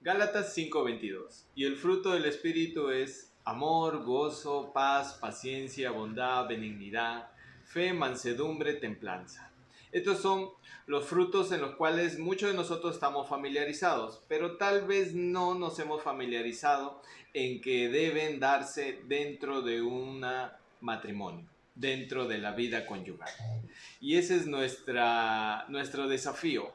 Gálatas 5:22. Y el fruto del Espíritu es amor, gozo, paz, paciencia, bondad, benignidad, fe, mansedumbre, templanza. Estos son los frutos en los cuales muchos de nosotros estamos familiarizados, pero tal vez no nos hemos familiarizado en que deben darse dentro de un matrimonio, dentro de la vida conyugal. Y ese es nuestro desafío,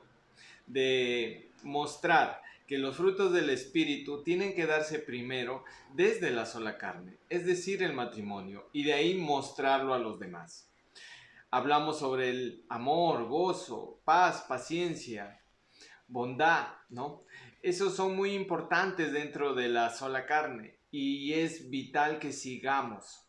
de mostrar que los frutos del Espíritu tienen que darse primero desde la sola carne, es decir, el matrimonio, y de ahí mostrarlo a los demás. Hablamos sobre el amor, gozo, paz, paciencia, bondad, ¿no? Esos son muy importantes dentro de la sola carne y es vital que sigamos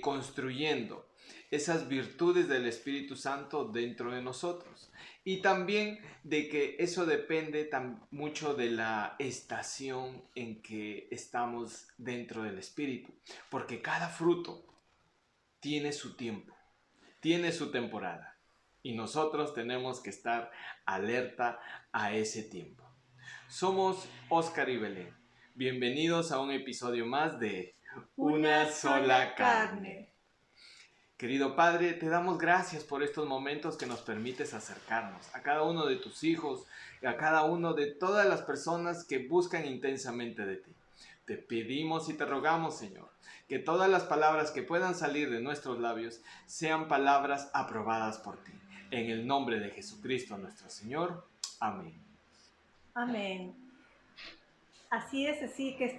construyendo esas virtudes del Espíritu Santo dentro de nosotros. Y también de que eso depende mucho de la estación en que estamos dentro del Espíritu, porque cada fruto tiene su tiempo, tiene su temporada y nosotros tenemos que estar alerta a ese tiempo. Somos Oscar y Belén. Bienvenidos a un episodio más de Una sola carne. Querido Padre, te damos gracias por estos momentos que nos permites acercarnos a cada uno de tus hijos y a cada uno de todas las personas que buscan intensamente de ti. Te pedimos y te rogamos, Señor, que todas las palabras que puedan salir de nuestros labios sean palabras aprobadas por ti. En el nombre de Jesucristo nuestro Señor. Amén. Amén. Así es, así que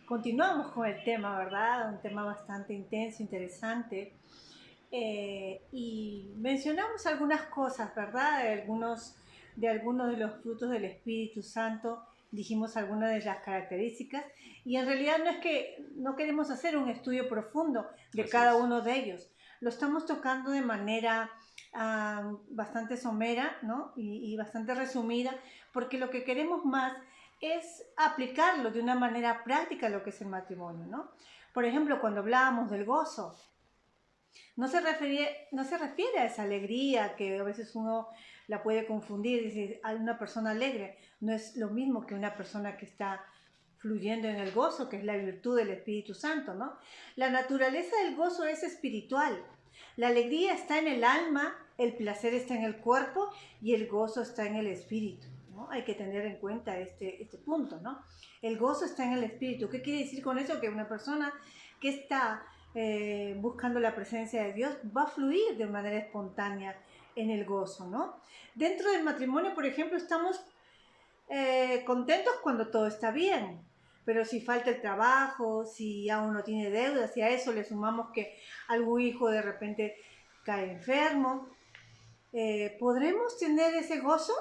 continuamos con el tema, ¿verdad? Un tema bastante intenso, interesante. Y mencionamos algunas cosas, ¿verdad? De algunos de los frutos del Espíritu Santo, dijimos algunas de las características, y en realidad no es que no queremos hacer un estudio profundo de cada uno de ellos, lo estamos tocando de manera bastante somera, ¿no? Y bastante resumida, porque lo que queremos más es aplicarlo de una manera práctica a lo que es el matrimonio, ¿no? Por ejemplo, cuando hablábamos del gozo, no se refiere a esa alegría que a veces uno la puede confundir, dice, a una persona alegre no es lo mismo que una persona que está fluyendo en el gozo, que es la virtud del Espíritu Santo, ¿no? La naturaleza del gozo es espiritual. La alegría está en el alma, el placer está en el cuerpo y el gozo está en el espíritu, ¿no? Hay que tener en cuenta este punto, ¿no? El gozo está en el espíritu. ¿Qué quiere decir con eso? Que una persona que está buscando la presencia de Dios va a fluir de manera espontánea en el gozo, ¿no? Dentro del matrimonio, por ejemplo, estamos contentos cuando todo está bien, pero si falta el trabajo, si aún no tiene deudas, si a eso le sumamos que algún hijo de repente cae enfermo, ¿podremos tener ese gozo?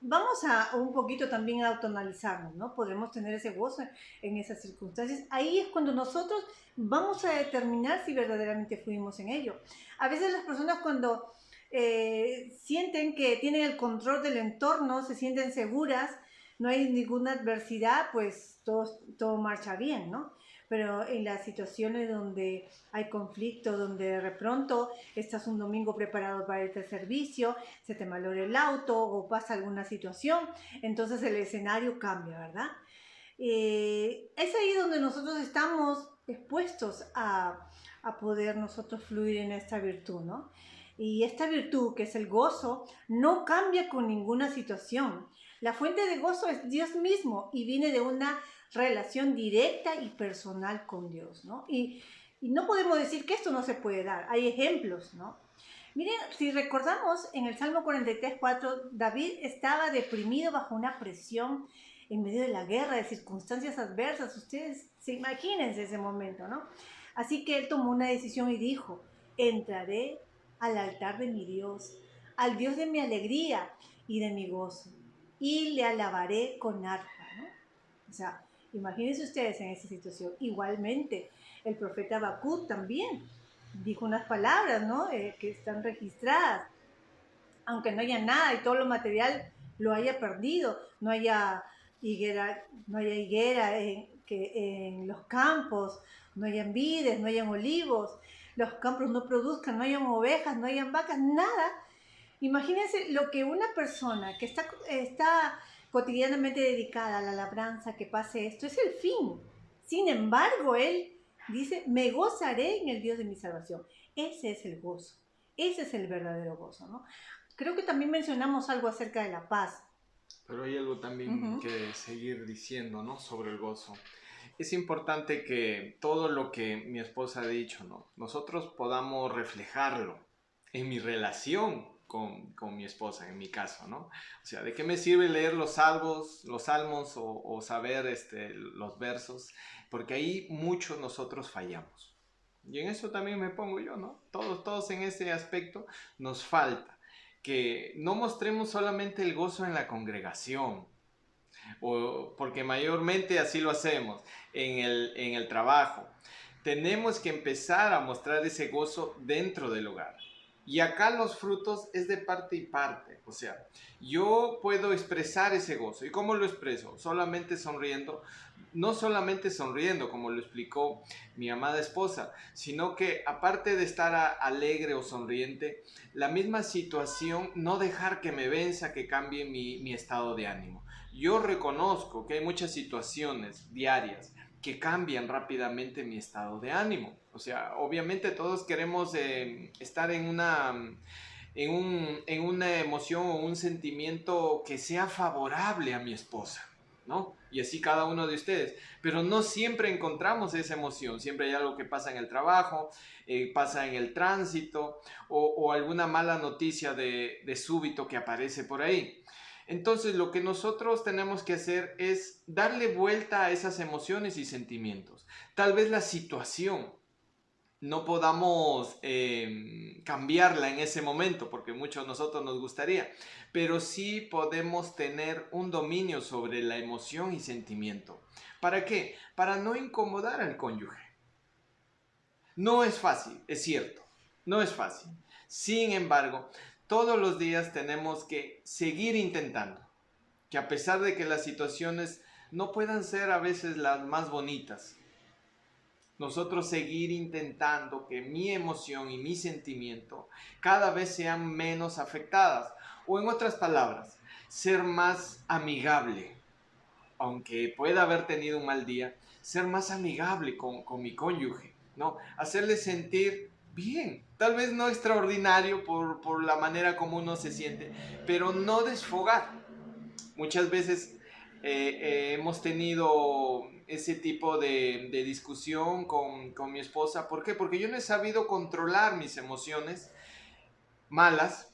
Vamos a un poquito también a autonalizarnos, ¿no? Podremos tener ese gozo en esas circunstancias. Ahí es cuando nosotros vamos a determinar si verdaderamente fuimos en ello. A veces las personas cuando sienten que tienen el control del entorno, se sienten seguras, no hay ninguna adversidad, pues todo marcha bien, ¿no? Pero en las situaciones donde hay conflicto, donde de pronto estás un domingo preparado para irte al servicio, se te malora el auto o pasa alguna situación, entonces el escenario cambia, ¿verdad? Es ahí donde nosotros estamos expuestos a poder nosotros fluir en esta virtud, ¿no? Y esta virtud, que es el gozo, no cambia con ninguna situación. La fuente de gozo es Dios mismo y viene de una relación directa y personal con Dios, ¿no? Y no podemos decir que esto no se puede dar. Hay ejemplos, ¿no? Miren, si recordamos en el Salmo 43:4, David estaba deprimido bajo una presión en medio de la guerra, de circunstancias adversas. Ustedes se imagínense ese momento, ¿no? Así que él tomó una decisión y dijo, entraré al altar de mi Dios, al Dios de mi alegría y de mi gozo, y le alabaré con arpa, ¿no? O sea, imagínense ustedes en esa situación. Igualmente, el profeta Habacuc también dijo unas palabras, ¿no? Que están registradas. Aunque no haya nada y todo lo material lo haya perdido, no haya higuera en los campos, no hayan vides, no hayan olivos, los campos no produzcan, no hayan ovejas, no hayan vacas, nada. Imagínense lo que una persona que está cotidianamente dedicada a la labranza, que pase esto, es el fin. Sin embargo, él dice, me gozaré en el Dios de mi salvación. Ese es el gozo, ese es el verdadero gozo, ¿no? Creo que también mencionamos algo acerca de la paz. Pero hay algo también que seguir diciendo, ¿no? Sobre el gozo. Es importante que todo lo que mi esposa ha dicho, ¿no? Nosotros podamos reflejarlo en mi relación con mi esposa, en mi caso, ¿no? O sea, ¿de qué me sirve leer los salmos o saber los versos? Porque ahí muchos nosotros fallamos. Y en eso también me pongo yo, ¿no? Todos en ese aspecto nos falta. Que no mostremos solamente el gozo en la congregación, porque mayormente así lo hacemos en el trabajo. Tenemos que empezar a mostrar ese gozo dentro del hogar. Y acá los frutos es de parte y parte. O sea, yo puedo expresar ese gozo. ¿Y cómo lo expreso? Solamente sonriendo. No solamente sonriendo, como lo explicó mi amada esposa, sino que aparte de estar alegre o sonriente, la misma situación, no dejar que me venza, que cambie mi estado de ánimo. Yo reconozco que hay muchas situaciones diarias que cambian rápidamente mi estado de ánimo. O sea, obviamente todos queremos estar en una emoción o un sentimiento que sea favorable a mi esposa, ¿no? Y así cada uno de ustedes. Pero no siempre encontramos esa emoción. Siempre hay algo que pasa en el trabajo, pasa en el tránsito o alguna mala noticia de súbito que aparece por ahí. Entonces lo que nosotros tenemos que hacer es darle vuelta a esas emociones y sentimientos. Tal vez la situación no podamos cambiarla en ese momento, porque muchos de nosotros nos gustaría, pero sí podemos tener un dominio sobre la emoción y sentimiento. ¿Para qué? Para no incomodar al cónyuge. No es fácil, es cierto, no es fácil. Sin embargo, todos los días tenemos que seguir intentando, que a pesar de que las situaciones no puedan ser a veces las más bonitas, nosotros seguir intentando que mi emoción y mi sentimiento cada vez sean menos afectadas. O en otras palabras, ser más amigable. Aunque pueda haber tenido un mal día, ser más amigable con mi cónyuge, ¿no? Hacerle sentir bien, tal vez no extraordinario por la manera como uno se siente, pero no desfogar. Muchas veces hemos tenido ese tipo de discusión con mi esposa. ¿Por qué? Porque yo no he sabido controlar mis emociones malas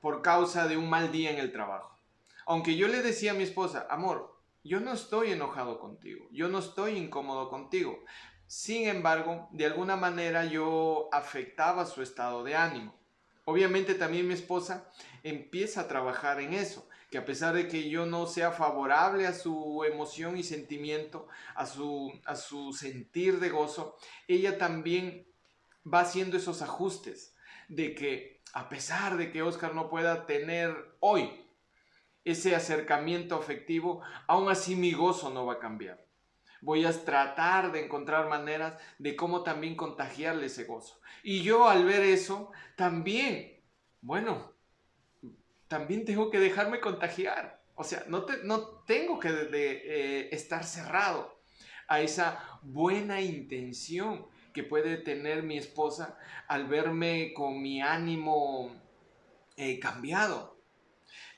por causa de un mal día en el trabajo. Aunque yo le decía a mi esposa, amor, yo no estoy enojado contigo, yo no estoy incómodo contigo. Sin embargo, de alguna manera yo afectaba su estado de ánimo. Obviamente también mi esposa empieza a trabajar en eso, que a pesar de que yo no sea favorable a su emoción y sentimiento, a su sentir de gozo, ella también va haciendo esos ajustes de que a pesar de que Oscar no pueda tener hoy ese acercamiento afectivo, aún así mi gozo no va a cambiar. Voy a tratar de encontrar maneras de cómo también contagiarle ese gozo. Y yo al ver eso, también, bueno, también tengo que dejarme contagiar. O sea, no tengo que estar cerrado a esa buena intención que puede tener mi esposa al verme con mi ánimo cambiado.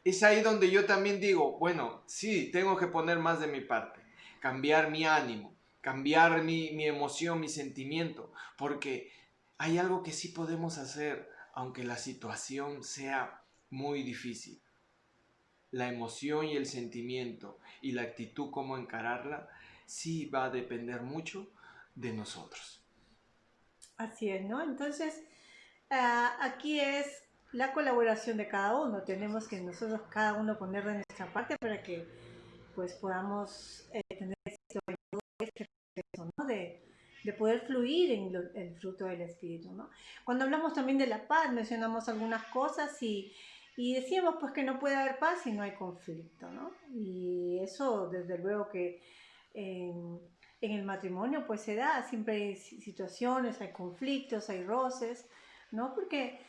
Es ahí donde yo también digo, bueno, sí, tengo que poner más de mi parte, cambiar mi ánimo, cambiar mi emoción, mi sentimiento, porque hay algo que sí podemos hacer, aunque la situación sea muy difícil. La emoción y el sentimiento y la actitud, cómo encararla, sí va a depender mucho de nosotros. Así es, ¿no? Entonces, aquí es la colaboración de cada uno. Tenemos que nosotros cada uno poner de nuestra parte para que pues podamos tener este proceso, ¿no? De poder fluir en el fruto del Espíritu, ¿no? Cuando hablamos también de la paz, mencionamos algunas cosas y decíamos pues que no puede haber paz si no hay conflicto, ¿no? Y eso desde luego que en el matrimonio pues se da, siempre hay situaciones, hay conflictos, hay roces, ¿no? Porque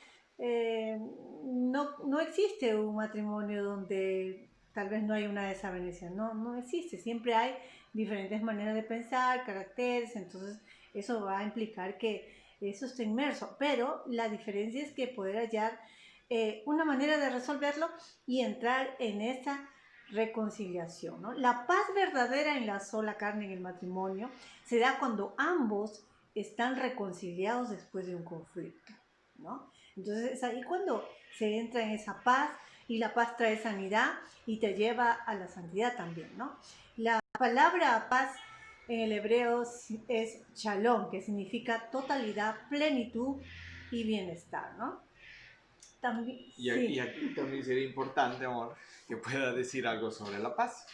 no existe un matrimonio donde tal vez no hay una desavenencia, no existe, siempre hay diferentes maneras de pensar, caracteres, entonces eso va a implicar que eso esté inmerso, pero la diferencia es que poder hallar una manera de resolverlo y entrar en esa reconciliación, ¿no? La paz verdadera en la sola carne, en el matrimonio, se da cuando ambos están reconciliados después de un conflicto, ¿no? Entonces es ahí cuando se entra en esa paz, y la paz trae sanidad y te lleva a la santidad también, ¿no? La palabra paz en el hebreo es shalom, que significa totalidad, plenitud y bienestar, ¿no? También, Y sí, aquí también sería importante, amor, que pueda decir algo sobre la paz.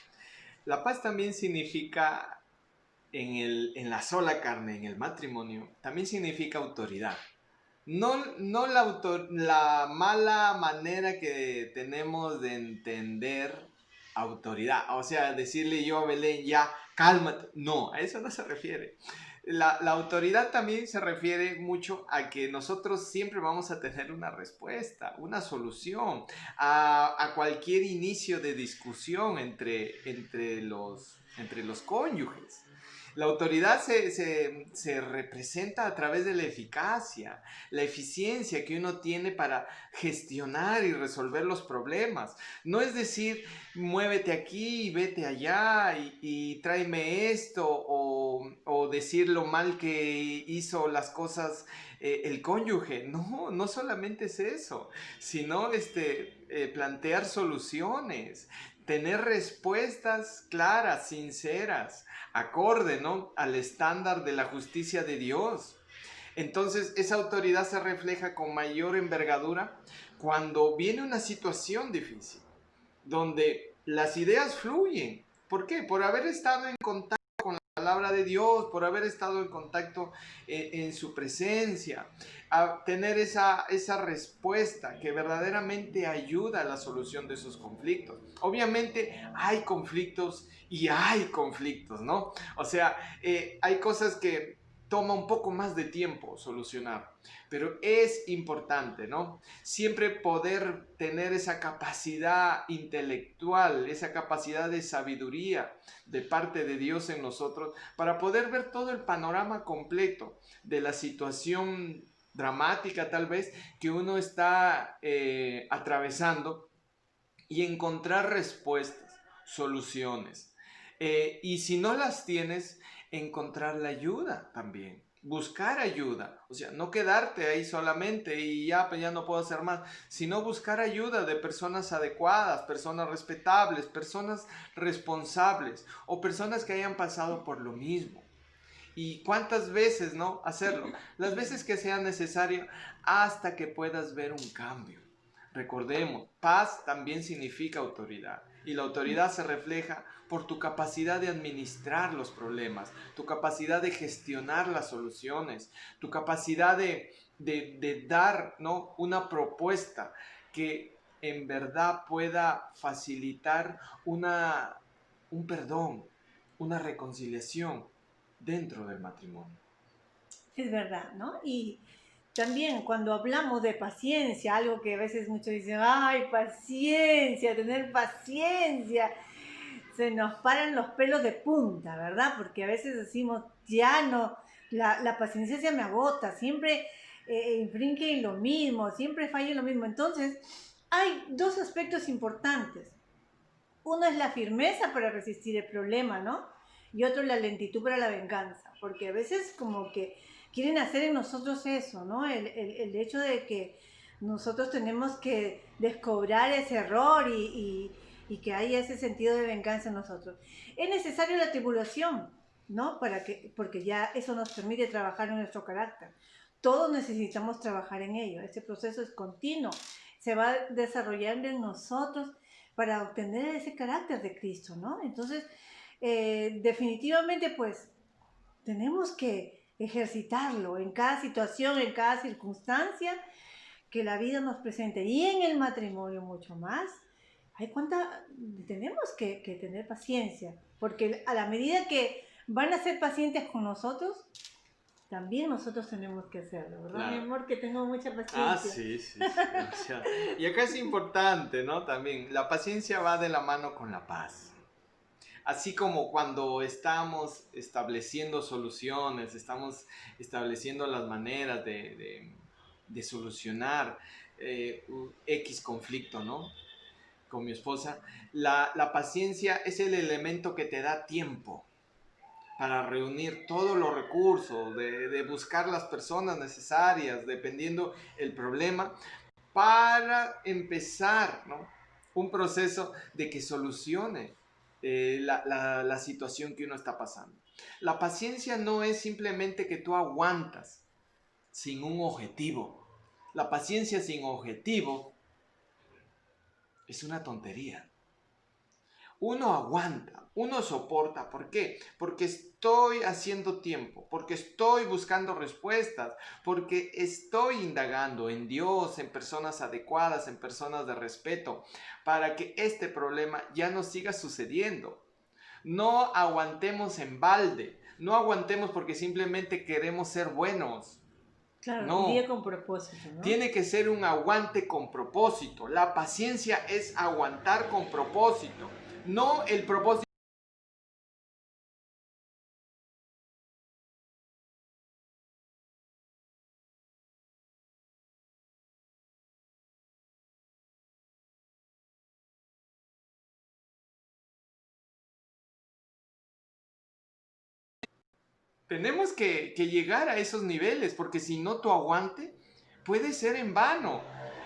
La paz también significa, en la sola carne, en el matrimonio, también significa autoridad. No la mala manera que tenemos de entender autoridad. O sea, decirle yo a Belén, ya, cálmate. No, a eso no se refiere. La autoridad también se refiere mucho a que nosotros siempre vamos a tener una respuesta, una solución a cualquier inicio de discusión entre los cónyuges. La autoridad se representa a través de la eficacia, la eficiencia que uno tiene para gestionar y resolver los problemas. No es decir, muévete aquí y vete allá y tráeme esto, o decir lo mal que hizo las cosas el cónyuge. No, no solamente es eso, sino plantear soluciones, tener respuestas claras, sinceras, acorde, ¿no?, al estándar de la justicia de Dios. Entonces, esa autoridad se refleja con mayor envergadura cuando viene una situación difícil, donde las ideas fluyen. ¿Por qué? Por haber estado en contacto con la palabra de Dios, por haber estado en contacto en su presencia, a tener esa respuesta que verdaderamente ayuda a la solución de esos conflictos. Obviamente hay conflictos y hay conflictos, ¿no? O sea, hay cosas que toma un poco más de tiempo solucionar, pero es importante, ¿no? Siempre poder tener esa capacidad intelectual, esa capacidad de sabiduría de parte de Dios en nosotros, para poder ver todo el panorama completo de la situación dramática tal vez que uno está atravesando, y encontrar respuestas, soluciones. Y si no las tienes, encontrar la ayuda también. Buscar ayuda, o sea, no quedarte ahí solamente y ya, pues ya no puedo hacer más, sino buscar ayuda de personas adecuadas, personas respetables, personas responsables o personas que hayan pasado por lo mismo. Y cuántas veces, ¿no? Hacerlo. Las veces que sea necesario hasta que puedas ver un cambio. Recordemos, paz también significa autoridad. Y la autoridad se refleja por tu capacidad de administrar los problemas, tu capacidad de gestionar las soluciones, tu capacidad de dar, ¿no?, una propuesta que en verdad pueda facilitar un perdón, una reconciliación dentro del matrimonio. es verdad, ¿no? Y también cuando hablamos de paciencia, algo que a veces muchos dicen, ay, paciencia, tener paciencia, se nos paran los pelos de punta, ¿verdad? Porque a veces decimos, ya no, la paciencia se me agota, siempre infringe en lo mismo, siempre falla en lo mismo. Entonces, hay dos aspectos importantes. Uno es la firmeza para resistir el problema, ¿no? Y otro la lentitud para la venganza, porque a veces como que quieren hacer en nosotros eso, ¿no? El hecho de que nosotros tenemos que descobrar ese error y que haya ese sentido de venganza en nosotros. Es necesaria la tribulación, ¿no? Porque ya eso nos permite trabajar en nuestro carácter. Todos necesitamos trabajar en ello. Ese proceso es continuo. Se va desarrollando en nosotros para obtener ese carácter de Cristo, ¿no? Entonces, definitivamente, pues, tenemos que ejercitarlo en cada situación, en cada circunstancia que la vida nos presente, y en el matrimonio mucho más. Tenemos que tener paciencia, porque a la medida que van a ser pacientes con nosotros, también nosotros tenemos que hacerlo, ¿verdad, Claro. mi amor? Que tengo mucha paciencia. Ah, sí, sí, sí. O sea, y acá es importante, ¿no? También, la paciencia va de la mano con la paz. Así como cuando estamos estableciendo soluciones, estamos estableciendo las maneras de solucionar X conflicto, ¿no? Con mi esposa, la paciencia es el elemento que te da tiempo para reunir todos los recursos, de buscar las personas necesarias, dependiendo el problema, para empezar, ¿no? Un proceso de que solucione la situación que uno está pasando. La paciencia no es simplemente que tú aguantas sin un objetivo. La paciencia sin objetivo es una tontería. Uno aguanta, uno soporta. ¿Por qué? Porque estoy haciendo tiempo, porque estoy buscando respuestas, porque estoy indagando en Dios, en personas adecuadas, en personas de respeto, para que este problema ya no siga sucediendo. No aguantemos en balde, no aguantemos porque simplemente queremos ser buenos. Claro, No, iría con propósito, ¿no? tiene que ser un aguante con propósito. La paciencia es aguantar con propósito, no el propósito. Tenemos que llegar a esos niveles, porque si no tu aguante puede ser en vano.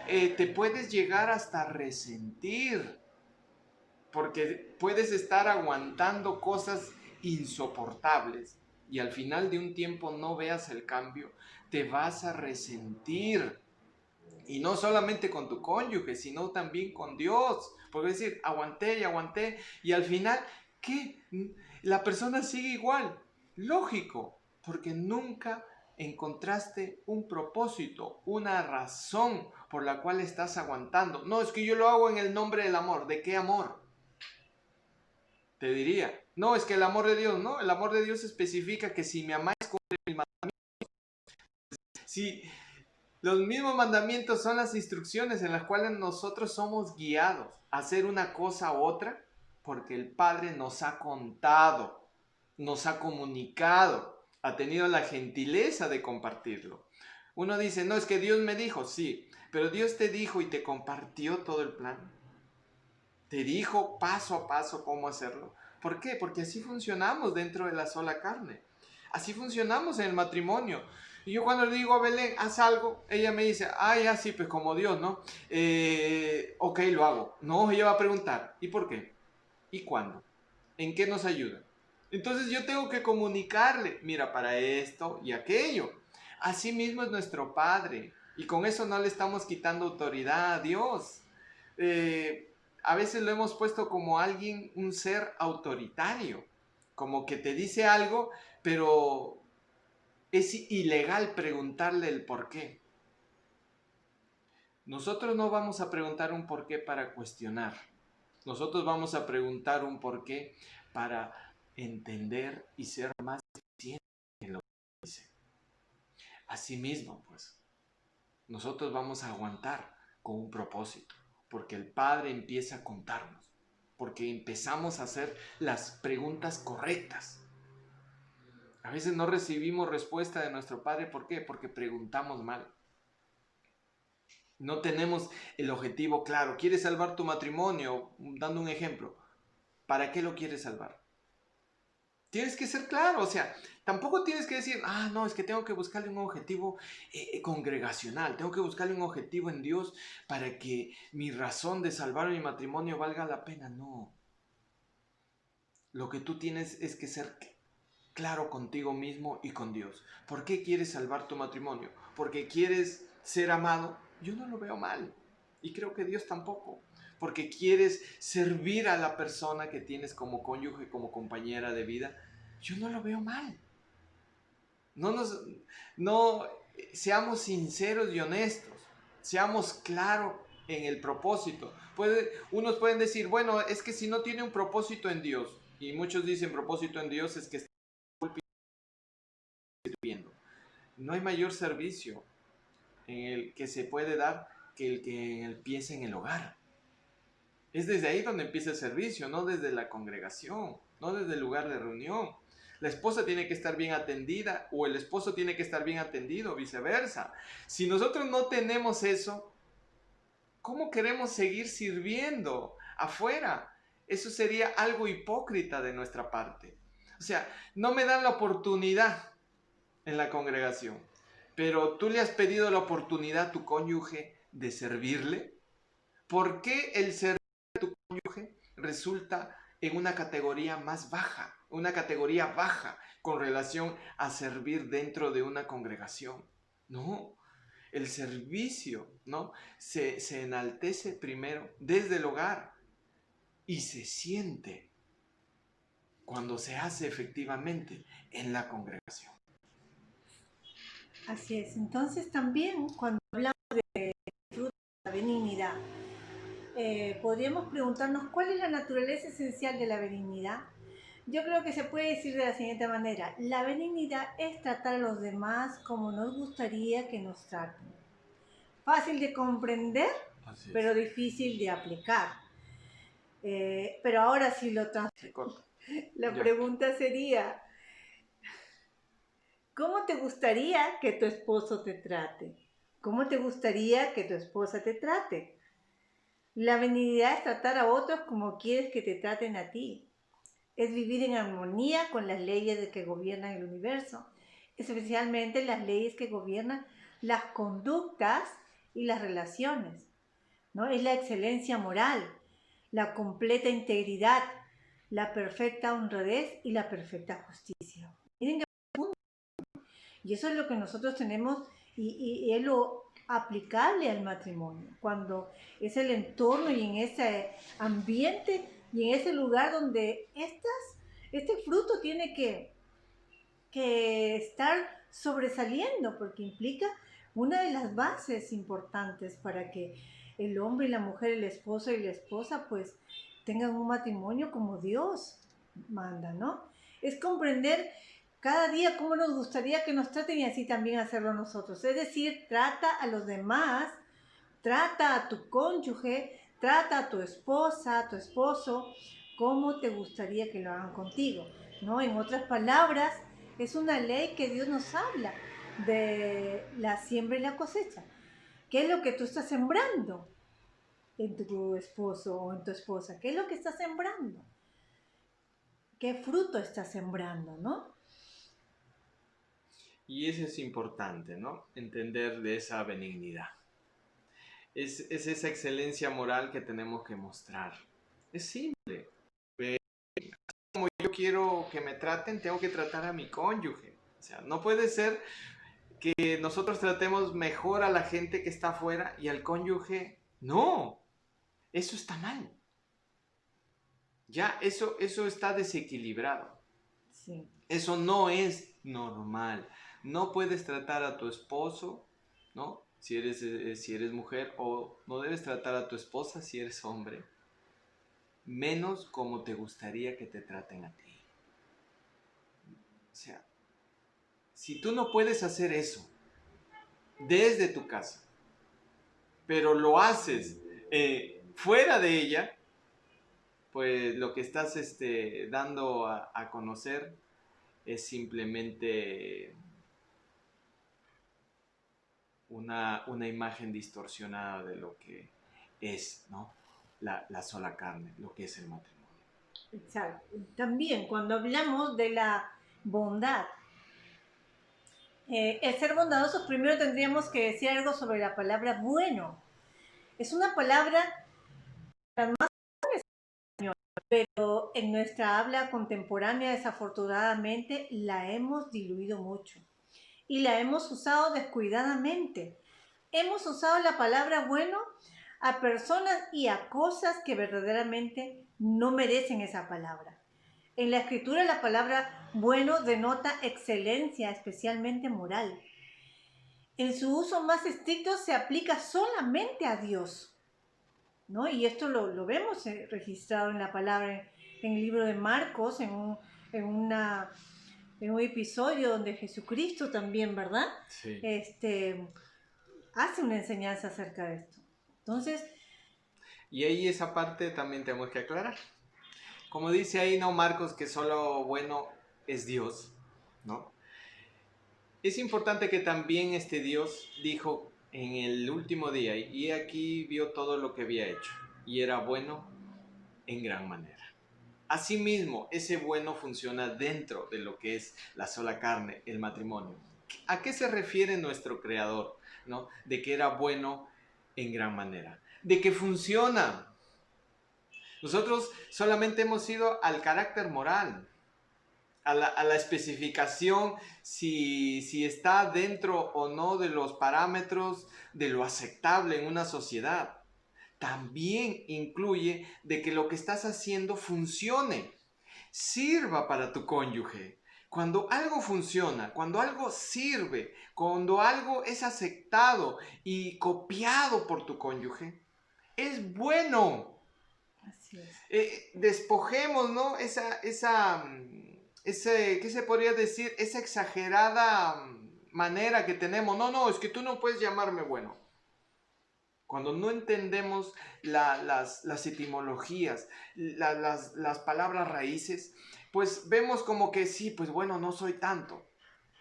Te puedes llegar hasta resentir, porque puedes estar aguantando cosas insoportables y al final de un tiempo no veas el cambio, te vas a resentir. Y no solamente con tu cónyuge, sino también con Dios. Porque decir, aguanté y aguanté y al final, ¿qué? La persona sigue igual. Lógico, porque nunca encontraste un propósito, una razón por la cual estás aguantando. No, es que yo lo hago en el nombre del amor. ¿De qué amor? Te diría. No, es que el amor de Dios, no. El amor de Dios especifica que si me amáis, cumple mis mandamientos. Si los mismos mandamientos son las instrucciones en las cuales nosotros somos guiados a hacer una cosa u otra, porque el Padre nos ha contado, nos ha comunicado, ha tenido la gentileza de compartirlo. Uno dice, no, es que Dios me dijo, sí, pero Dios te dijo y te compartió todo el plan. Te dijo paso a paso cómo hacerlo. ¿Por qué? Porque así funcionamos dentro de la sola carne. Así funcionamos en el matrimonio. Y yo cuando le digo a Belén, haz algo, ella me dice, ah, ya sí, pues como Dios, ¿no? Ok, lo hago. No, ella va a preguntar, ¿y por qué? ¿Y cuándo? ¿En qué nos ayuda? Entonces yo tengo que comunicarle, mira, para esto y aquello. Así mismo es nuestro Padre. Y con eso no le estamos quitando autoridad a Dios. A veces lo hemos puesto como alguien, un ser autoritario. Como que te dice algo, pero es ilegal preguntarle el por qué. Nosotros no vamos a preguntar un por qué para cuestionar. Nosotros vamos a preguntar un por qué para entender y ser más eficientes en lo que dice. Asimismo, pues, nosotros vamos a aguantar con un propósito, porque el Padre empieza a contarnos, porque empezamos a hacer las preguntas correctas. A veces no recibimos respuesta de nuestro Padre, ¿por qué? Porque preguntamos mal. No tenemos el objetivo claro. ¿Quieres salvar tu matrimonio? Dando un ejemplo. ¿Para qué lo quieres salvar? Tienes que ser claro, o sea, tampoco tienes que decir, ah, no, es que tengo que buscarle un objetivo congregacional, tengo que buscarle un objetivo en Dios para que mi razón de salvar mi matrimonio valga la pena. No, lo que tú tienes es que ser claro contigo mismo y con Dios. ¿Por qué quieres salvar tu matrimonio? ¿Porque quieres ser amado? Yo no lo veo mal. Y creo que Dios tampoco. Porque quieres servir a la persona que tienes como cónyuge, como compañera de vida. Yo no lo veo mal. No nos, no, seamos sinceros y honestos. Seamos claros en el propósito. Unos pueden decir, bueno, es que si no tiene un propósito en Dios, y muchos dicen propósito en Dios es que está viviendo. No hay mayor servicio en el que se puede dar que el que empiece en el hogar. Es desde ahí donde empieza el servicio, no desde la congregación, no desde el lugar de reunión. La esposa tiene que estar bien atendida o el esposo tiene que estar bien atendido, viceversa. Si nosotros no tenemos eso, ¿cómo queremos seguir sirviendo afuera? Eso sería algo hipócrita de nuestra parte. O sea, no me dan la oportunidad en la congregación, pero tú le has pedido la oportunidad a tu cónyuge de servirle. ¿Por qué el servir a tu cónyuge resulta en una categoría más baja, una categoría baja con relación a servir dentro de una congregación? No, el servicio, ¿no? Se enaltece primero desde el hogar y se siente cuando se hace efectivamente en la congregación. Así es. Entonces también cuando hablamos de fruto de la benignidad, podríamos preguntarnos cuál es la naturaleza esencial de la benignidad. Yo creo que se puede decir de la siguiente manera: la benignidad es tratar a los demás como nos gustaría que nos traten. Fácil de comprender, pero difícil de aplicar. Pero ahora sí lo transformo. La pregunta sería: ¿cómo te gustaría que tu esposo te trate? ¿Cómo te gustaría que tu esposa te trate? La benignidad es tratar a otros como quieres que te traten a ti. Es vivir en armonía con las leyes que gobiernan el universo, especialmente las leyes que gobiernan las conductas y las relaciones, ¿no? Es la excelencia moral, la completa integridad, la perfecta honradez y la perfecta justicia. Miren qué profundo. Y eso es lo que nosotros tenemos y es lo aplicable al matrimonio, cuando es el entorno y en ese ambiente y en ese lugar donde este fruto tiene que estar sobresaliendo, porque implica una de las bases importantes para que el hombre y la mujer, el esposo y la esposa, pues tengan un matrimonio como Dios manda, ¿no? Es comprender cada día cómo nos gustaría que nos traten y así también hacerlo nosotros. Es decir, trata a los demás, trata a tu cónyuge, trata a tu esposa, a tu esposo, como te gustaría que lo hagan contigo, ¿no? En otras palabras, es una ley que Dios nos habla de la siembra y la cosecha. ¿Qué es lo que tú estás sembrando en tu esposo o en tu esposa? ¿Qué es lo que estás sembrando? ¿Qué fruto estás sembrando, no? Y eso es importante, ¿no? Entender de esa benignidad. Es esa excelencia moral que tenemos que mostrar. Es simple. Como yo quiero que me traten, tengo que tratar a mi cónyuge. O sea, no puede ser que nosotros tratemos mejor a la gente que está afuera y al cónyuge no. Eso está mal. Ya, eso está desequilibrado. Sí. Eso no es normal. No puedes tratar a tu esposo, ¿no? Si eres mujer, o no debes tratar a tu esposa si eres hombre, menos como te gustaría que te traten a ti. O sea, si tú no puedes hacer eso desde tu casa, pero lo haces fuera de ella, pues lo que estás dando a conocer es simplemente una imagen distorsionada de lo que es, ¿no? La sola carne, lo que es el matrimonio. Exacto. También cuando hablamos de la bondad, el ser bondadosos, primero tendríamos que decir algo sobre la palabra bueno. Es una palabra más, pero en nuestra habla contemporánea desafortunadamente la hemos diluido mucho y la hemos usado descuidadamente. Hemos usado la palabra bueno a personas y a cosas que verdaderamente no merecen esa palabra. En la escritura la palabra bueno denota excelencia, especialmente moral. En su uso más estricto se aplica solamente a Dios, ¿no? Y esto lo vemos registrado en la palabra en el libro de Marcos, en en un episodio donde Jesucristo también, ¿verdad? Sí. Hace una enseñanza acerca de esto. Entonces, Y ahí esa parte también tenemos que aclarar. Como dice ahí, ¿no, Marcos? Que solo bueno es Dios, ¿no? Es importante que también este Dios dijo en el último día, y aquí vio todo lo que había hecho, y era bueno en gran manera. Asimismo, ese bueno funciona dentro de lo que es la sola carne, el matrimonio. ¿A qué se refiere nuestro Creador? ¿No? De que era bueno en gran manera. De que funciona. Nosotros solamente hemos ido al carácter moral, a la especificación si está dentro o no de los parámetros de lo aceptable en una sociedad. También incluye de que lo que estás haciendo funcione, sirva para tu cónyuge. Cuando algo funciona, cuando algo sirve, cuando algo es aceptado y copiado por tu cónyuge, es bueno. así es. Despojemos, ¿no? ¿Qué se podría decir? Esa exagerada manera que tenemos. No, es que tú no puedes llamarme bueno. Cuando no entendemos las etimologías, las palabras raíces, pues vemos como que sí, pues bueno, no soy tanto.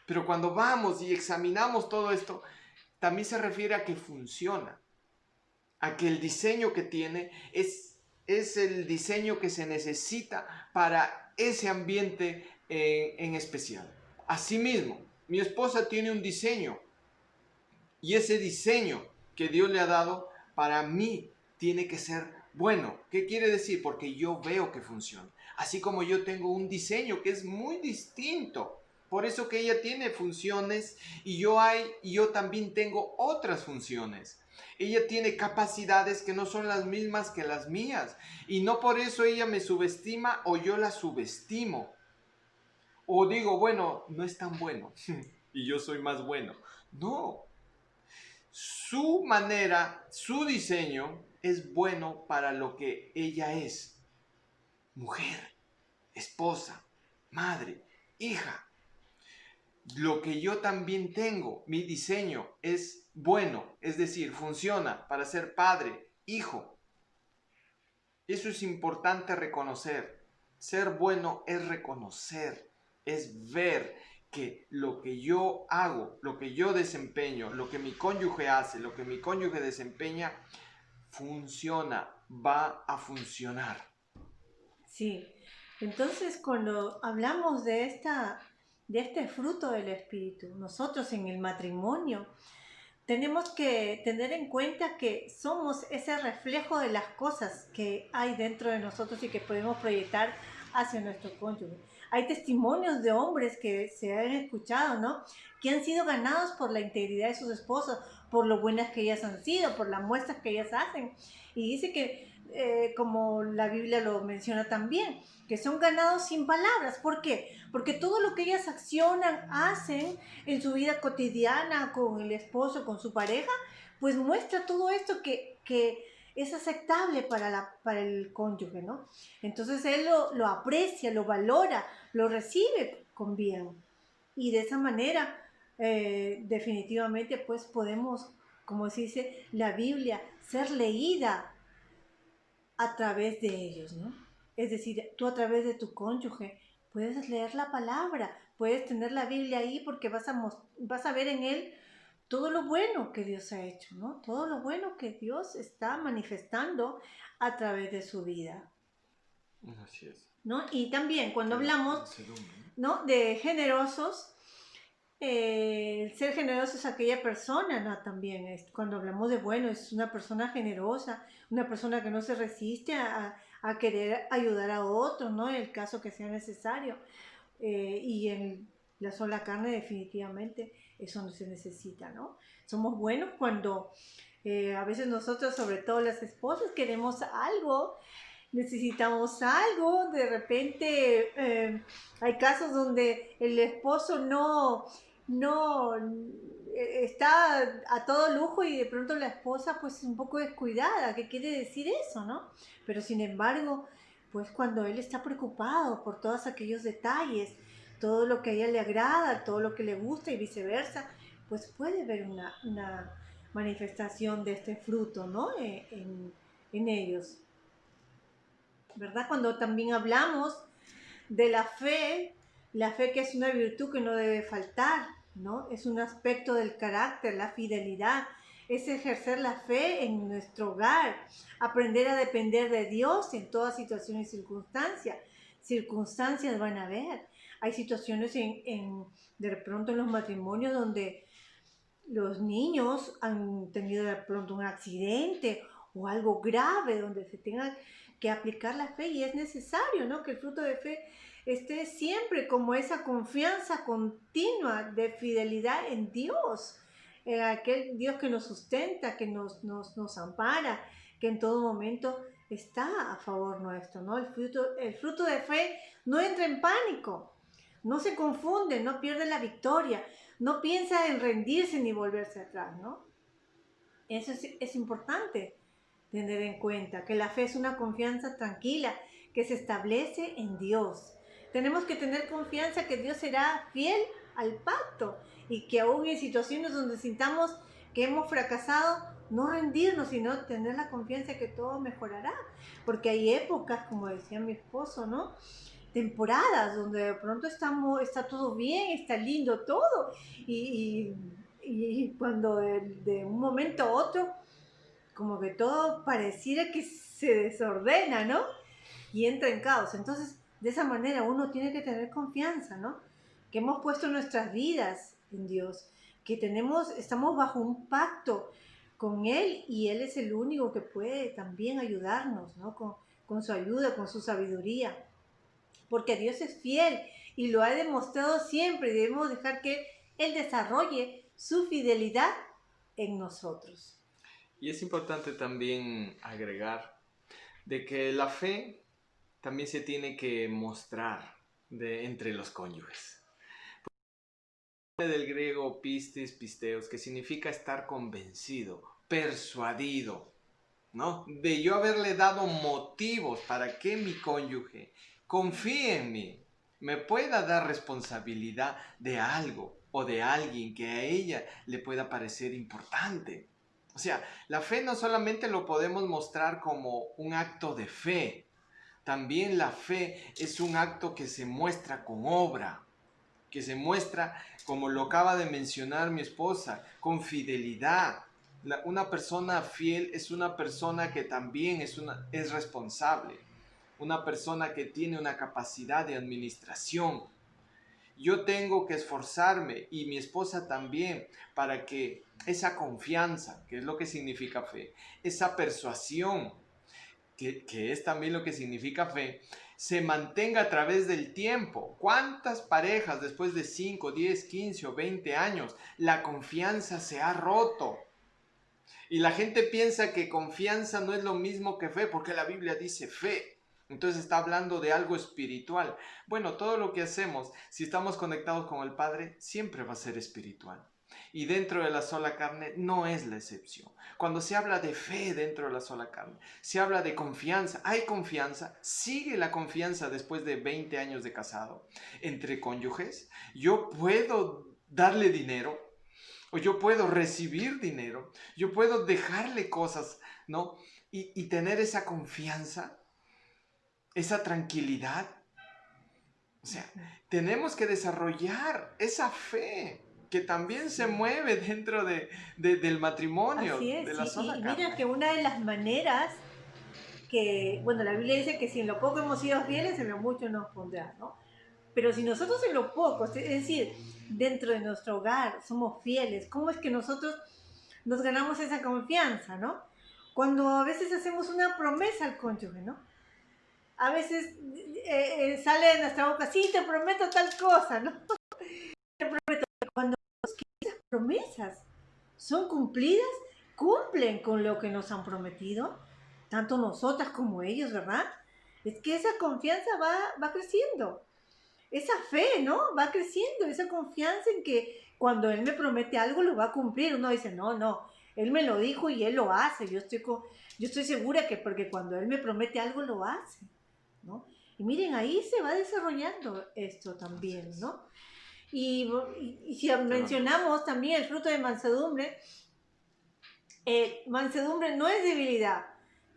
Pero cuando vamos y examinamos todo esto, también se refiere a que funciona, a que el diseño que tiene es el diseño que se necesita para ese ambiente en especial. Asimismo, mi esposa tiene un diseño y ese diseño que Dios le ha dado para mí tiene que ser bueno. ¿Qué quiere decir? Porque yo veo que funciona. Así como yo tengo un diseño que es muy distinto. Por eso que ella tiene funciones y yo también tengo otras funciones. Ella tiene capacidades que no son las mismas que las mías. Y no por eso ella me subestima o yo la subestimo. O digo, bueno, no es tan bueno y yo soy más bueno. No, su manera, su diseño es bueno para lo que ella es. Mujer, esposa, madre, hija. Lo que yo también tengo, mi diseño es bueno, es decir, funciona para ser padre, hijo. Eso es importante reconocer. Ser bueno es reconocer, es ver que lo que yo hago, lo que yo desempeño, lo que mi cónyuge hace, lo que mi cónyuge desempeña, funciona, va a funcionar. Sí. Entonces, cuando hablamos de este fruto del Espíritu, nosotros en el matrimonio, tenemos que tener en cuenta que somos ese reflejo de las cosas que hay dentro de nosotros y que podemos proyectar hacia nuestro cónyuge. Hay testimonios de hombres que se han escuchado, ¿no? Que han sido ganados por la integridad de sus esposas, por lo buenas que ellas han sido, por las muestras que ellas hacen. Y dice que, como la Biblia lo menciona también, que son ganados sin palabras. ¿Por qué? Porque todo lo que ellas accionan, hacen en su vida cotidiana con el esposo, con su pareja, pues muestra todo esto que es aceptable para el cónyuge, ¿no? Entonces él lo aprecia, lo valora, lo recibe con bien. Y de esa manera, definitivamente, pues podemos, como se dice la Biblia, ser leída a través de ellos, ¿no? Es decir, tú a través de tu cónyuge puedes leer la palabra, puedes tener la Biblia ahí porque vas a ver en él todo lo bueno que Dios ha hecho, ¿no? Todo lo bueno que Dios está manifestando a través de su vida, Así es. ¿no? Y también cuando hablamos, Mansedumbre, ¿no? De generosos, el ser generoso es aquella persona, ¿no? También cuando hablamos de bueno, es una persona generosa, una persona que no se resiste a querer ayudar a otros, ¿no? En el caso que sea necesario. Y en la sola carne definitivamente eso no se necesita, ¿no? Somos buenos cuando a veces nosotros, sobre todo las esposas, queremos algo, necesitamos algo, de repente hay casos donde el esposo no está a todo lujo y de pronto la esposa pues es un poco descuidada. ¿Qué quiere decir eso, no? Pero sin embargo, pues cuando él está preocupado por todos aquellos detalles, todo lo que a ella le agrada, todo lo que le gusta y viceversa, pues puede ver una manifestación de este fruto, ¿no? En ellos, ¿verdad? Cuando también hablamos de la fe que es una virtud que no debe faltar, ¿no? Es un aspecto del carácter, la fidelidad, es ejercer la fe en nuestro hogar, aprender a depender de Dios en todas situaciones y circunstancias. Circunstancias van a haber. Hay situaciones de pronto en los matrimonios donde los niños han tenido de pronto un accidente o algo grave donde se tenga que aplicar la fe y es necesario, ¿no? Que el fruto de fe esté siempre como esa confianza continua de fidelidad en Dios, aquel Dios que nos sustenta, que nos ampara, que en todo momento está a favor nuestro, ¿no? El fruto de fe no entra en pánico, no se confunde, no pierde la victoria, no piensa en rendirse ni volverse atrás, ¿no? Eso es importante tener en cuenta, que la fe es una confianza tranquila que se establece en Dios. Tenemos que tener confianza que Dios será fiel al pacto y que aún en situaciones donde sintamos que hemos fracasado, no rendirnos, sino tener la confianza que todo mejorará. Porque hay épocas, como decía mi esposo, ¿no? Temporadas donde de pronto está todo bien, está lindo todo, y cuando de un momento a otro, como que todo pareciera que se desordena, ¿no? Y entra en caos. Entonces, de esa manera uno tiene que tener confianza, ¿no? Que hemos puesto nuestras vidas en Dios, que estamos bajo un pacto con Él y Él es el único que puede también ayudarnos, ¿no? Con su ayuda, con su sabiduría. Porque Dios es fiel y lo ha demostrado siempre y debemos dejar que Él desarrolle su fidelidad en nosotros. Y es importante también agregar de que la fe también se tiene que mostrar entre los cónyuges. Del griego pistis, pisteos, que significa estar convencido, persuadido, ¿no? De yo haberle dado motivos para que mi cónyuge confíe en mí, me pueda dar responsabilidad de algo o de alguien que a ella le pueda parecer importante. O sea, la fe no solamente lo podemos mostrar como un acto de fe, también la fe es un acto que se muestra con obra, que se muestra, como lo acaba de mencionar mi esposa, con fidelidad. Una persona fiel es una persona que también es responsable, una persona que tiene una capacidad de administración. Yo tengo que esforzarme y mi esposa también para que esa confianza, que es lo que significa fe, esa persuasión, que es también lo que significa fe, se mantenga a través del tiempo. ¿Cuántas parejas después de 5, 10, 15 o 20 años la confianza se ha roto? Y la gente piensa que confianza no es lo mismo que fe, porque la Biblia dice fe. Entonces está hablando de algo espiritual. Bueno, todo lo que hacemos, si estamos conectados con el Padre, siempre va a ser espiritual. Y dentro de la sola carne no es la excepción. Cuando se habla de fe dentro de la sola carne, se habla de confianza. Hay confianza, sigue la confianza después de 20 años de casado. Entre cónyuges, yo puedo darle dinero, o yo puedo recibir dinero, yo puedo dejarle cosas, ¿no? Y tener esa confianza, esa tranquilidad. O sea, tenemos que desarrollar esa fe que también se mueve dentro del matrimonio, Así es, de la sola y carne. mira que una de las maneras que, bueno, la Biblia dice que si en lo poco hemos sido fieles, en lo mucho nos pondrá, ¿no? Pero si nosotros en lo poco, es decir, dentro de nuestro hogar, somos fieles, ¿cómo es que nosotros nos ganamos esa confianza, ¿no? Cuando a veces hacemos una promesa al cónyuge, ¿no? A veces sale de nuestra boca, sí, te prometo tal cosa, ¿no? Te prometo que cuando esas promesas son cumplidas, cumplen con lo que nos han prometido, tanto nosotras como ellos, ¿verdad? Es que esa confianza va creciendo, esa fe, ¿no? Va creciendo, esa confianza en que cuando Él me promete algo lo va a cumplir. Uno dice, no, Él me lo dijo y Él lo hace. Yo estoy segura que porque cuando Él me promete algo lo hace. ¿no? Y miren, ahí se va desarrollando esto también, ¿no? Y si mencionamos también el fruto de mansedumbre, mansedumbre no es debilidad,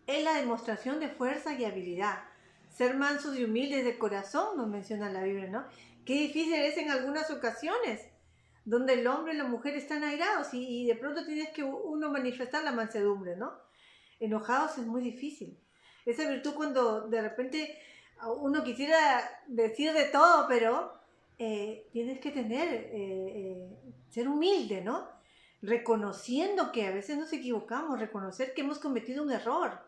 es la demostración de fuerza y habilidad. Ser mansos y humildes de corazón, nos menciona la Biblia, ¿no? Qué difícil es en algunas ocasiones, donde el hombre y la mujer están airados y de pronto tienes que uno manifestar la mansedumbre, ¿no? Enojados es muy difícil. Esa virtud cuando de repente uno quisiera decir de todo, pero tienes que ser humilde, ¿no? Reconociendo que a veces nos equivocamos, reconocer que hemos cometido un error.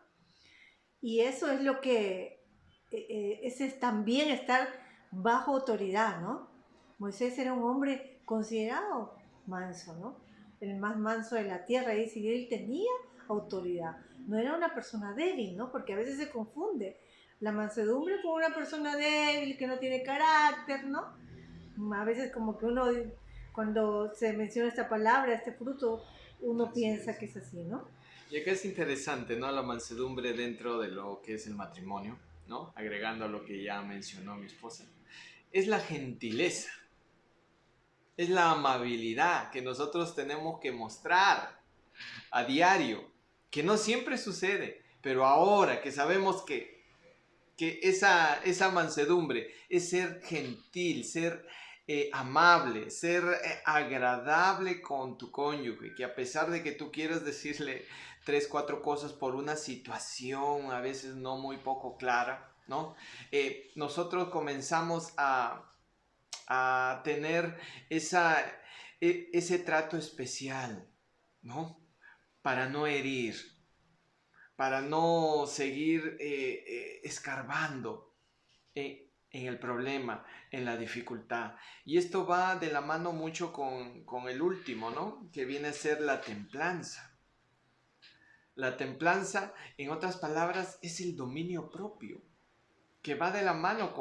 Y eso es lo que, ese es también estar bajo autoridad, ¿no? Moisés era un hombre considerado manso, ¿no? El más manso de la tierra, dice, y él tenía autoridad. No era una persona débil, ¿no? Porque a veces se confunde la mansedumbre con una persona débil que no tiene carácter, ¿no? A veces como que uno, cuando se menciona esta palabra, este fruto, uno Así piensa es. que es así, ¿no? Y acá es interesante, ¿no? La mansedumbre dentro de lo que es el matrimonio, ¿no? Agregando a lo que ya mencionó mi esposa. Es la gentileza, es la amabilidad que nosotros tenemos que mostrar a diario, que no siempre sucede, pero ahora que sabemos que esa mansedumbre es ser gentil, ser amable, ser agradable con tu cónyuge, que a pesar de que tú quieras decirle tres, cuatro cosas por una situación a veces no muy poco clara, ¿no? Nosotros comenzamos a tener ese trato especial, ¿no? Para no herir, para no seguir escarbando en el problema, en la dificultad. Y esto va de la mano mucho con el último, ¿no? Que viene a ser la templanza. La templanza, en otras palabras, es el dominio propio, que va de la mano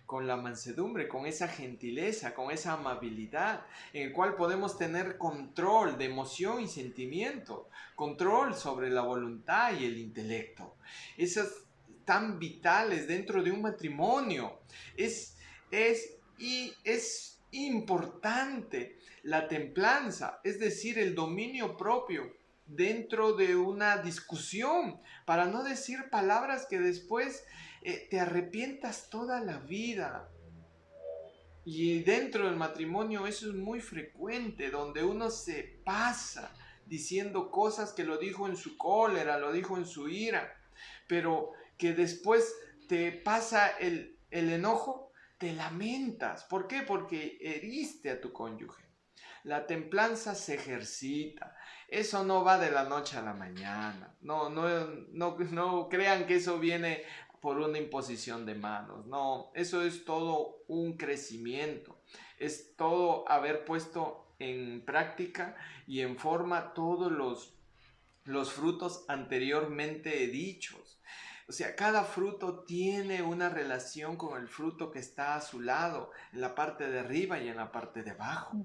con la mansedumbre, con esa gentileza, con esa amabilidad, en el cual podemos tener control de emoción y sentimiento, control sobre la voluntad y el intelecto. Esas tan vitales dentro de un matrimonio. Es importante la templanza, es decir, el dominio propio dentro de una discusión, para no decir palabras que después te arrepientas toda la vida. Y dentro del matrimonio eso es muy frecuente, donde uno se pasa diciendo cosas que lo dijo en su cólera, lo dijo en su ira, pero que después te pasa el enojo, te lamentas. ¿Por qué? Porque heriste a tu cónyuge. La templanza se ejercita. Eso no va de la noche a la mañana. No crean que eso viene por una imposición de manos. No, eso es todo un crecimiento. Es todo haber puesto en práctica y en forma todos los frutos anteriormente dichos. O sea, cada fruto tiene una relación con el fruto que está a su lado, en la parte de arriba y en la parte de abajo.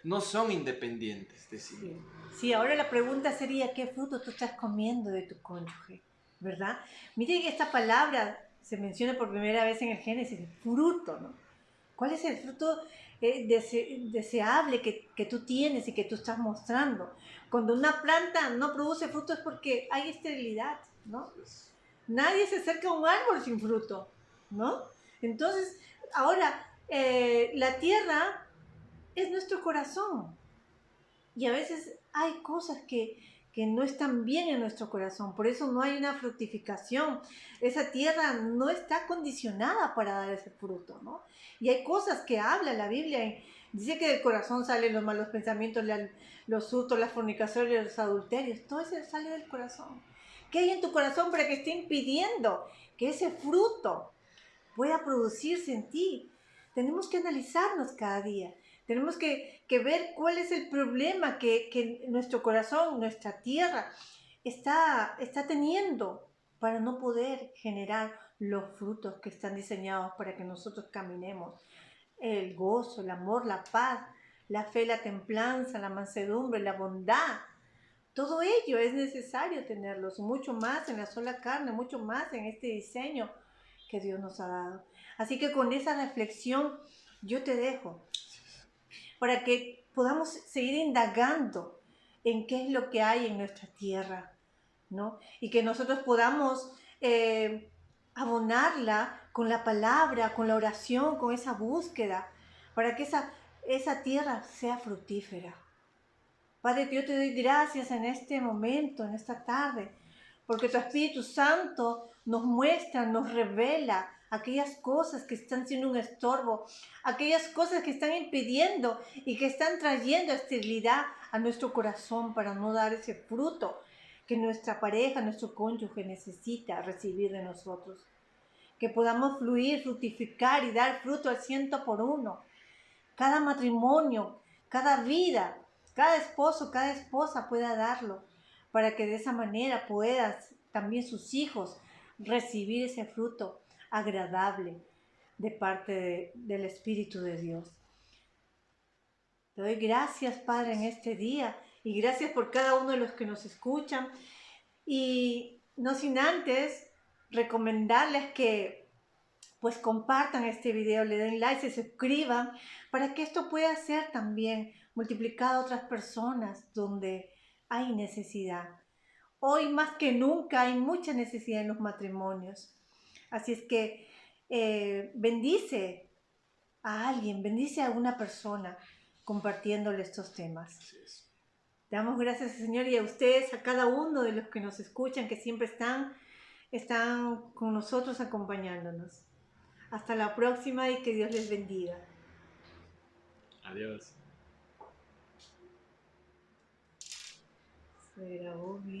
No son independientes de sí. Sí. Sí, ahora la pregunta sería, ¿qué fruto tú estás comiendo de tu cónyuge? ¿Verdad? Miren que esta palabra se menciona por primera vez en el Génesis, fruto, ¿no? ¿Cuál es el fruto deseable que tú tienes y que tú estás mostrando? Cuando una planta no produce fruto es porque hay esterilidad, ¿no? Nadie se acerca a un árbol sin fruto, ¿no? Entonces, ahora, la tierra es nuestro corazón. Y a veces hay cosas que no están bien en nuestro corazón, por eso no hay una fructificación. Esa tierra no está condicionada para dar ese fruto, ¿no? Y hay cosas que habla la Biblia, dice que del corazón salen los malos pensamientos, los hurtos, las fornicaciones, los adulterios, todo eso sale del corazón. ¿Qué hay en tu corazón para que esté impidiendo que ese fruto pueda producirse en ti? Tenemos que analizarnos cada día. Tenemos que ver cuál es el problema que nuestro corazón, nuestra tierra, está teniendo para no poder generar los frutos que están diseñados para que nosotros caminemos. El gozo, el amor, la paz, la fe, la templanza, la mansedumbre, la bondad. Todo ello es necesario tenerlos, mucho más en la sola carne, mucho más en este diseño que Dios nos ha dado. Así que con esa reflexión yo te dejo para que podamos seguir indagando en qué es lo que hay en nuestra tierra, ¿no? Y que nosotros podamos abonarla con la palabra, con la oración, con esa búsqueda, para que esa tierra sea fructífera. Padre, yo te doy gracias en este momento, en esta tarde, porque tu Espíritu Santo nos muestra, nos revela aquellas cosas que están siendo un estorbo, aquellas cosas que están impidiendo y que están trayendo esterilidad a nuestro corazón para no dar ese fruto que nuestra pareja, nuestro cónyuge necesita recibir de nosotros. Que podamos fluir, fructificar y dar fruto al 100 por 1. Cada matrimonio, cada vida, cada esposo, cada esposa pueda darlo, para que de esa manera puedan también sus hijos recibir ese fruto agradable de parte del Espíritu de Dios. Te doy gracias, Padre, en este día, y gracias por cada uno de los que nos escuchan, y no sin antes recomendarles que pues compartan este video, le den like, se suscriban, para que esto pueda ser también multiplicado a otras personas donde hay necesidad. Hoy más que nunca hay mucha necesidad en los matrimonios. Así es que bendice a alguien, bendice a una persona compartiéndole estos temas. Así es. Damos gracias, Señor, y a ustedes, a cada uno de los que nos escuchan, que siempre están con nosotros acompañándonos. Hasta la próxima y que Dios les bendiga. Adiós. Se grabó bien.